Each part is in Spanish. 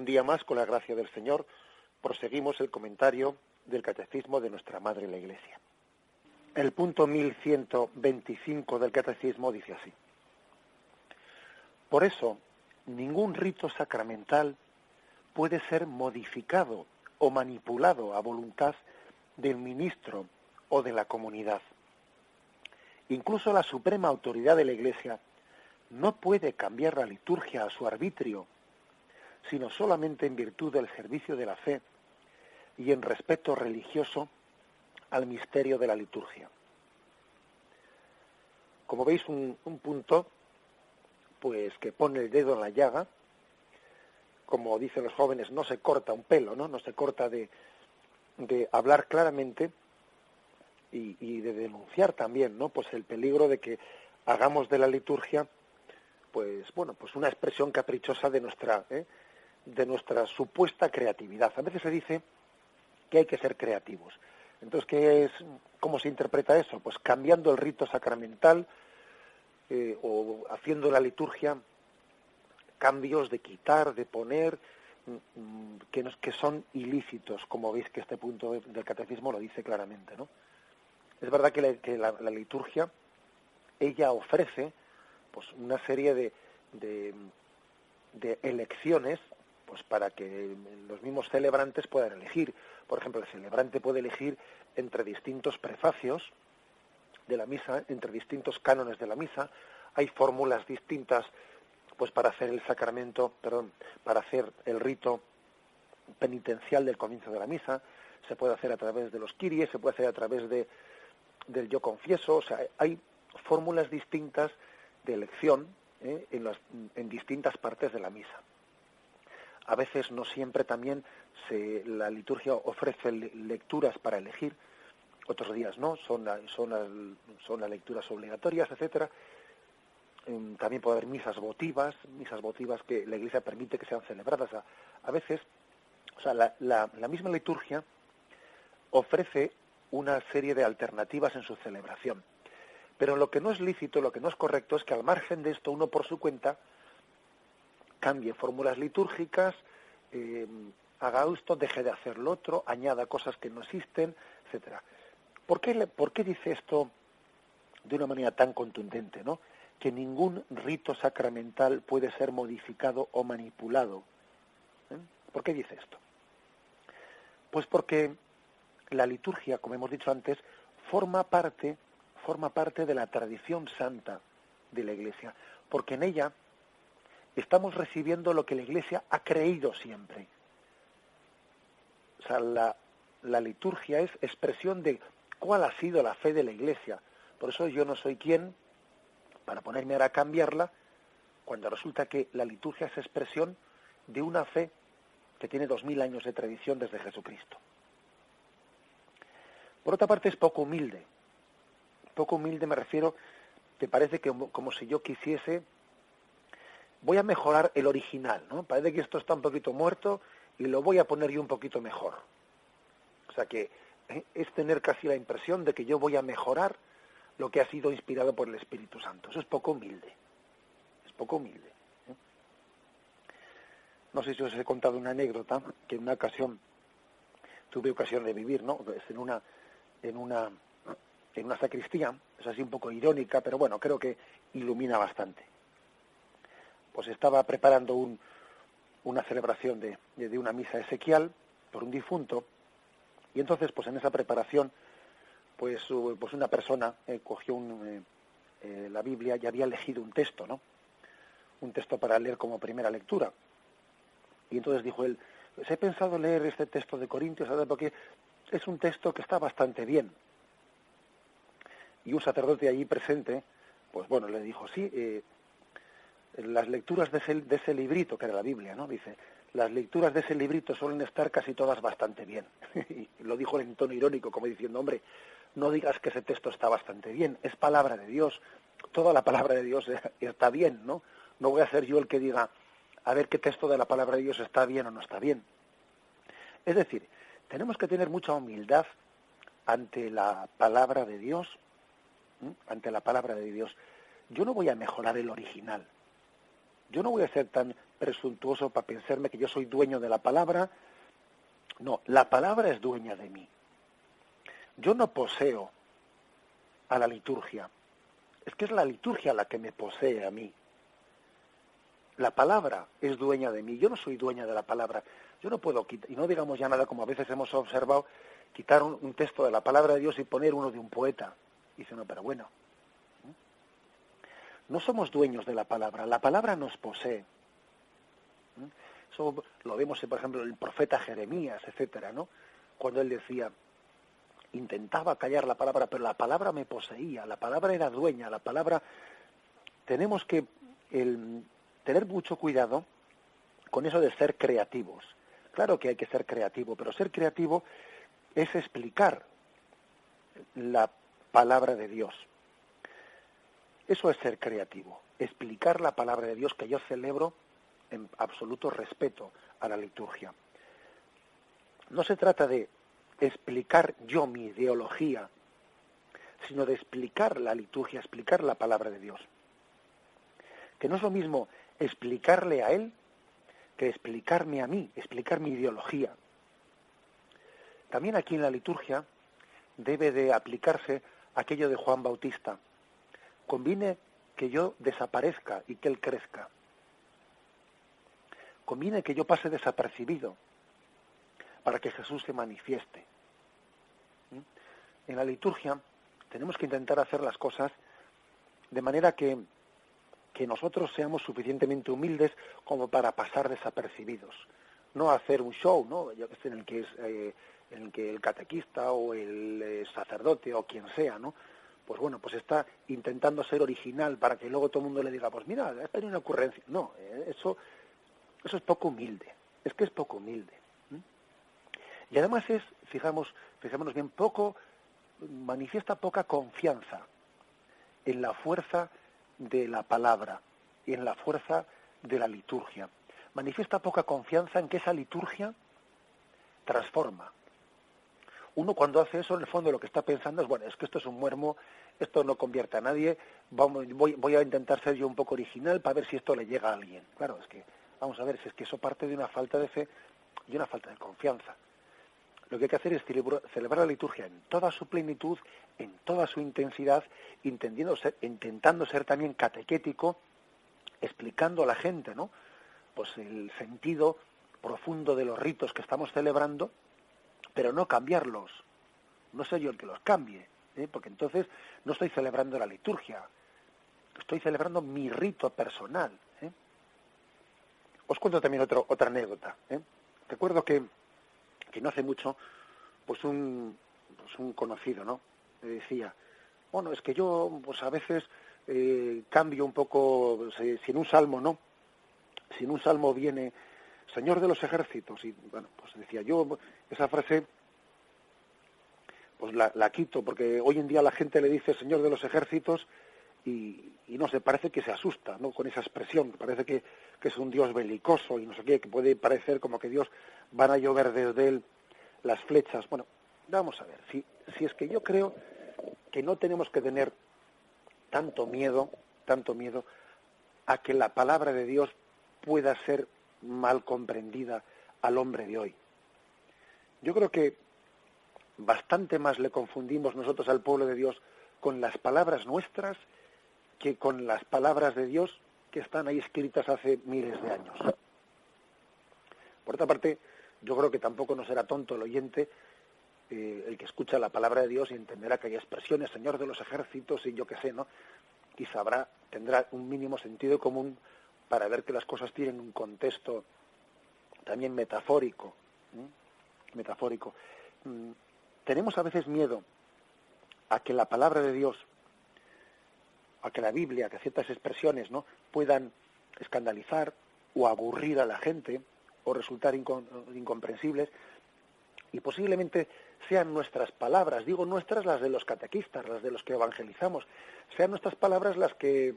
un día más, con la gracia del Señor, proseguimos el comentario del Catecismo de nuestra Madre la Iglesia. El punto 1125 del Catecismo dice así: por eso, ningún rito sacramental puede ser modificado o manipulado a voluntad del ministro o de la comunidad. Incluso la suprema autoridad de la Iglesia no puede cambiar la liturgia a su arbitrio, sino solamente en virtud del servicio de la fe y en respeto religioso al misterio de la liturgia. Como veis, un punto pues que pone el dedo en la llaga. Como dicen los jóvenes, no se corta un pelo, no se corta de hablar claramente y de denunciar también, ¿no? Pues el peligro de que hagamos de la liturgia pues una expresión caprichosa de nuestra supuesta creatividad. A veces se dice que hay que ser creativos. Entonces, ¿cómo se interpreta eso? Pues cambiando el rito sacramental o haciendo la liturgia cambios de quitar, de poner, que son ilícitos, como veis que este punto del catecismo lo dice claramente, ¿no? Es verdad que la liturgia, ella ofrece pues una serie de elecciones pues para que los mismos celebrantes puedan elegir. Por ejemplo, el celebrante puede elegir entre distintos prefacios de la misa, entre distintos cánones de la misa. Hay fórmulas distintas pues para hacer para hacer el rito penitencial del comienzo de la misa. Se puede hacer a través de los kyries, se puede hacer a través del yo confieso. O sea, hay fórmulas distintas de elección en distintas partes de la misa. A veces, no siempre, también la liturgia ofrece lecturas para elegir, otros días no, son las lecturas obligatorias, etcétera. También puede haber misas votivas que la Iglesia permite que sean celebradas. A veces, o sea, la misma liturgia ofrece una serie de alternativas en su celebración. Pero lo que no es lícito, lo que no es correcto, es que al margen de esto uno por su cuenta cambie fórmulas litúrgicas, haga esto, deje de hacer lo otro, añada cosas que no existen, etcétera. ¿Por qué dice esto de una manera tan contundente, ¿no? Que ningún rito sacramental puede ser modificado o manipulado. ¿Por qué dice esto? Pues porque la liturgia, como hemos dicho antes, forma parte de la tradición santa de la Iglesia, porque en ella estamos recibiendo lo que la Iglesia ha creído siempre. O sea, la liturgia es expresión de cuál ha sido la fe de la Iglesia. Por eso yo no soy quien para ponerme ahora a cambiarla, cuando resulta que la liturgia es expresión de una fe que tiene 2000 años de tradición desde Jesucristo. Por otra parte, es poco humilde. Poco humilde me refiero, que parece que como si yo quisiese, voy a mejorar el original, ¿no? Parece que esto está un poquito muerto y lo voy a poner yo un poquito mejor. O sea que es tener casi la impresión de que yo voy a mejorar lo que ha sido inspirado por el Espíritu Santo. Eso es poco humilde. Es poco humilde. No sé si os he contado una anécdota que en una ocasión tuve ocasión de vivir, ¿no? En una sacristía, es así un poco irónica, pero bueno, creo que ilumina bastante. Pues estaba preparando una celebración de una misa ezequial por un difunto, y entonces pues en esa preparación pues una persona cogió la Biblia y había elegido un texto, ¿no? Un texto para leer como primera lectura. Y entonces dijo él, pues he pensado leer este texto de Corintios, ¿sabes? Porque es un texto que está bastante bien. Y un sacerdote allí presente, pues bueno, le dijo, sí, las lecturas de ese librito, que era la Biblia, ¿no? Dice, las lecturas de ese librito suelen estar casi todas bastante bien. Y lo dijo en tono irónico, como diciendo, hombre, no digas que ese texto está bastante bien, es palabra de Dios, toda la palabra de Dios está bien, ¿no? No voy a ser yo el que diga, a ver qué texto de la palabra de Dios está bien o no está bien. Es decir, tenemos que tener mucha humildad ante la palabra de Dios, ante la palabra de Dios. Yo no voy a mejorar el original. Yo no voy a ser tan presuntuoso para pensarme que yo soy dueño de la palabra. No, la palabra es dueña de mí. Yo no poseo a la liturgia. Es que es la liturgia la que me posee a mí. La palabra es dueña de mí. Yo no soy dueña de la palabra. Yo no puedo quitar, y no digamos ya nada como a veces hemos observado, quitar un texto de la palabra de Dios y poner uno de un poeta. Dice, no, pero bueno. No somos dueños de la palabra nos posee. Eso lo vemos, por ejemplo, el profeta Jeremías, etcétera, ¿no? Cuando él decía, intentaba callar la palabra, pero la palabra me poseía, la palabra era dueña, la palabra... Tenemos que tener mucho cuidado con eso de ser creativos. Claro que hay que ser creativo, pero ser creativo es explicar la palabra de Dios. Eso es ser creativo, explicar la palabra de Dios que yo celebro en absoluto respeto a la liturgia. No se trata de explicar yo mi ideología, sino de explicar la liturgia, explicar la palabra de Dios. Que no es lo mismo explicarle a él que explicarme a mí, explicar mi ideología. También aquí en la liturgia debe de aplicarse aquello de Juan Bautista. Conviene que yo desaparezca y que él crezca. Conviene que yo pase desapercibido para que Jesús se manifieste. En la liturgia tenemos que intentar hacer las cosas de manera que nosotros seamos suficientemente humildes como para pasar desapercibidos. No hacer un show, ¿no? Yo que sé, en el que el catequista o el sacerdote o quien sea, ¿no? Pues bueno, pues está intentando ser original para que luego todo el mundo le diga, pues mira, has tenido una ocurrencia. No, eso es poco humilde. Es que es poco humilde. Y además fijémonos bien, manifiesta poca confianza en la fuerza de la palabra y en la fuerza de la liturgia. Manifiesta poca confianza en que esa liturgia transforma. Uno cuando hace eso, en el fondo lo que está pensando es, bueno, es que esto es un muermo, esto no convierte a nadie, voy a intentar ser yo un poco original para ver si esto le llega a alguien. Claro, es que, vamos a ver, si es que eso parte de una falta de fe y una falta de confianza. Lo que hay que hacer es celebrar la liturgia en toda su plenitud, en toda su intensidad, intentando ser también catequético, explicando a la gente, ¿no? Pues el sentido profundo de los ritos que estamos celebrando, pero no cambiarlos. No soy yo el que los cambie, porque entonces no estoy celebrando la liturgia, estoy celebrando mi rito personal. Os cuento también otra anécdota. Recuerdo que no hace mucho, pues un conocido, ¿no? Me decía, bueno, es que yo, pues a veces cambio un poco, si en un salmo, ¿no? Si en un salmo viene Señor de los ejércitos, y bueno, pues decía yo, esa frase, pues la quito, porque hoy en día la gente le dice Señor de los ejércitos y no sé, parece que se asusta, ¿no? Con esa expresión, parece que es un Dios belicoso y no sé qué, que puede parecer como que Dios van a llover desde él las flechas. Bueno, vamos a ver, si es que yo creo que no tenemos que tener tanto miedo a que la palabra de Dios pueda ser mal comprendida al hombre de hoy. Yo creo que bastante más le confundimos nosotros al pueblo de Dios con las palabras nuestras que con las palabras de Dios que están ahí escritas hace miles de años. Por otra parte, yo creo que tampoco no será tonto el oyente, el que escucha la palabra de Dios y entenderá que hay expresiones, Señor de los ejércitos y yo qué sé, ¿no? Y tendrá un mínimo sentido común para ver que las cosas tienen un contexto también metafórico. Tenemos a veces miedo a que la palabra de Dios, a que la Biblia, que ciertas expresiones, ¿no?, puedan escandalizar o aburrir a la gente o resultar incomprensibles, y posiblemente sean nuestras palabras, digo nuestras, las de los catequistas, las de los que evangelizamos, sean nuestras palabras las que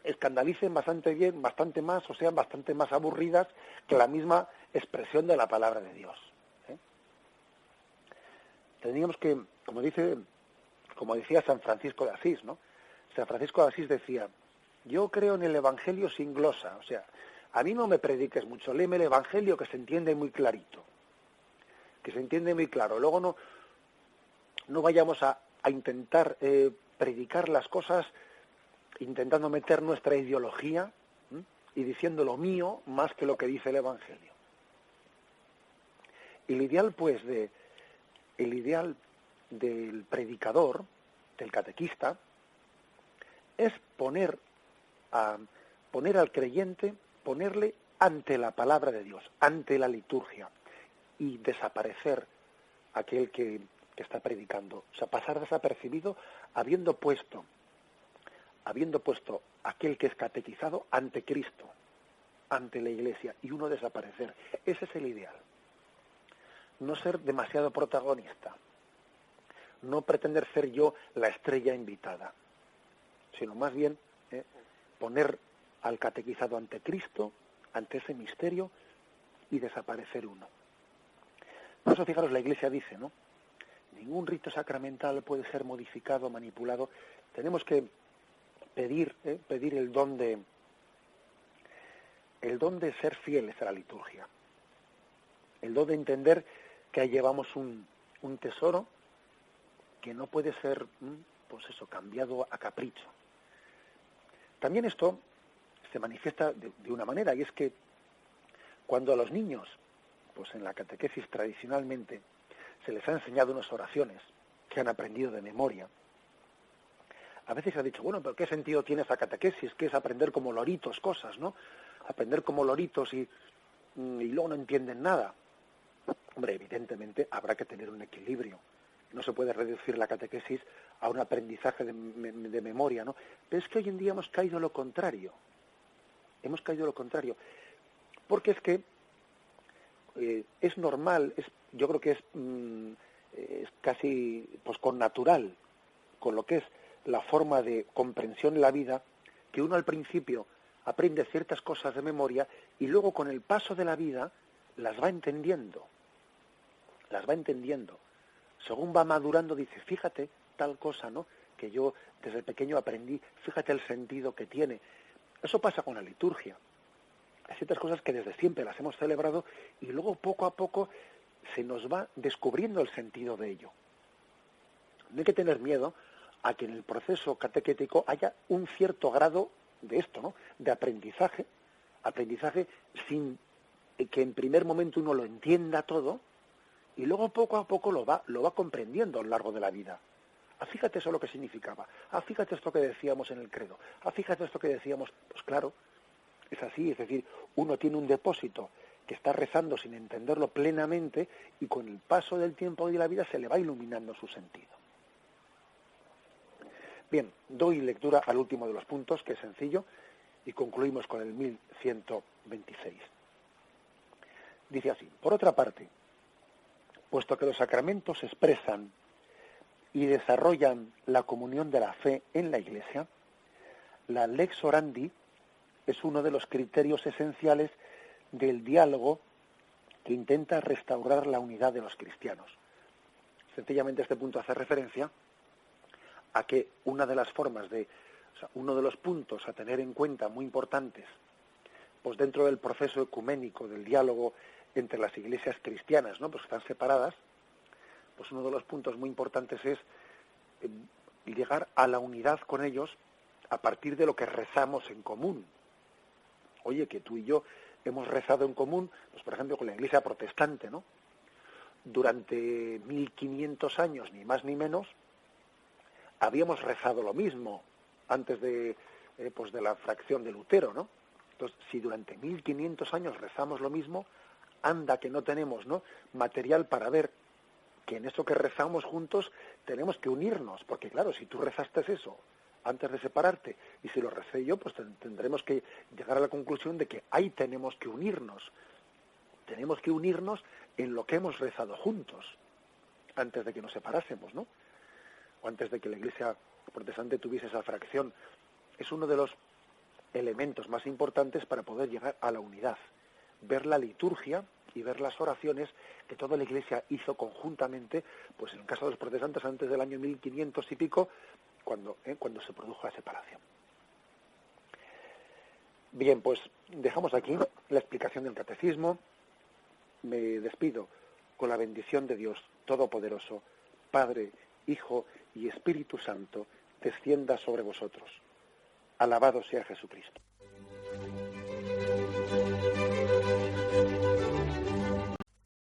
escandalicen bastante más, o sean bastante más aburridas que la misma expresión de la palabra de Dios. Tendríamos que, como decía San Francisco de Asís, ¿no? San Francisco de Asís decía, Yo creo en el Evangelio sin glosa, o sea, a mí no me prediques mucho, léeme el Evangelio que se entiende muy clarito, que se entiende muy claro. Luego no vayamos a intentar predicar las cosas intentando meter nuestra ideología, ¿m?, y diciendo lo mío más que lo que dice el Evangelio. El ideal, pues, el ideal del predicador, del catequista, es poner al creyente, ponerle ante la palabra de Dios, ante la liturgia, y desaparecer aquel que está predicando. O sea, pasar desapercibido habiendo puesto aquel que es catequizado ante Cristo, ante la Iglesia, y uno desaparecer. Ese es el ideal. No ser demasiado protagonista, no pretender ser yo la estrella invitada, sino más bien poner al catequizado ante Cristo, ante ese misterio, y desaparecer uno. Por eso, fijaros, la Iglesia dice, ¿no?, ningún rito sacramental puede ser modificado, manipulado. Tenemos que pedir el don de ser fieles a la liturgia, el don de entender que ahí llevamos un tesoro que no puede ser, pues eso, cambiado a capricho. También esto se manifiesta de una manera, y es que cuando a los niños, pues en la catequesis tradicionalmente, se les ha enseñado unas oraciones que han aprendido de memoria, a veces se ha dicho, bueno, pero ¿qué sentido tiene esa catequesis? Que es aprender como loritos cosas, ¿no? Aprender como loritos y luego no entienden nada. Hombre, evidentemente habrá que tener un equilibrio. No se puede reducir la catequesis a un aprendizaje de memoria, ¿no? Pero es que hoy en día hemos caído lo contrario. Porque es que es normal, yo creo que es casi pues connatural con lo que es la forma de comprensión en la vida, que uno al principio aprende ciertas cosas de memoria y luego con el paso de la vida las va entendiendo. Según va madurando dice, fíjate tal cosa, ¿no?, que yo desde pequeño aprendí, fíjate el sentido que tiene. Eso pasa con la liturgia. Hay ciertas cosas que desde siempre las hemos celebrado y luego poco a poco se nos va descubriendo el sentido de ello. No hay que tener miedo a que en el proceso catequético haya un cierto grado de esto, ¿no?, de aprendizaje sin que en primer momento uno lo entienda todo, y luego poco a poco lo va comprendiendo a lo largo de la vida. Fíjate eso lo que significaba. Fíjate esto que decíamos en el credo. Fíjate esto que decíamos. Pues claro, es así, es decir, uno tiene un depósito que está rezando sin entenderlo plenamente y con el paso del tiempo y de la vida se le va iluminando su sentido. Bien, doy lectura al último de los puntos, que es sencillo, y concluimos con el 1126. Dice así: por otra parte, puesto que los sacramentos expresan y desarrollan la comunión de la fe en la Iglesia, la lex orandi es uno de los criterios esenciales del diálogo que intenta restaurar la unidad de los cristianos. Sencillamente este punto hace referencia a que una de las formas uno de los puntos a tener en cuenta muy importantes, pues dentro del proceso ecuménico del diálogo entre las iglesias cristianas, ¿no?, pues están separadas, pues uno de los puntos muy importantes es llegar a la unidad con ellos a partir de lo que rezamos en común. Oye, que tú y yo hemos rezado en común, pues por ejemplo con la iglesia protestante, ¿no? Durante 1500 años, ni más ni menos, habíamos rezado lo mismo antes de la fracción de Lutero, ¿no? Entonces, si durante 1500 años rezamos lo mismo, anda que no tenemos, ¿no?, material para ver que en eso que rezamos juntos tenemos que unirnos, porque claro, si tú rezaste eso antes de separarte y si lo recé yo, pues tendremos que llegar a la conclusión de que ahí tenemos que unirnos en lo que hemos rezado juntos antes de que nos separásemos, ¿no?, o antes de que la Iglesia protestante tuviese esa fracción. Es uno de los elementos más importantes para poder llegar a la unidad, ver la liturgia y ver las oraciones que toda la Iglesia hizo conjuntamente, pues en el caso de los protestantes antes del año 1500 y pico, cuando se produjo la separación. Bien, pues dejamos aquí la explicación del catecismo. Me despido con la bendición de Dios Todopoderoso, Padre, Hijo y Espíritu Santo, descienda sobre vosotros. Alabado sea Jesucristo.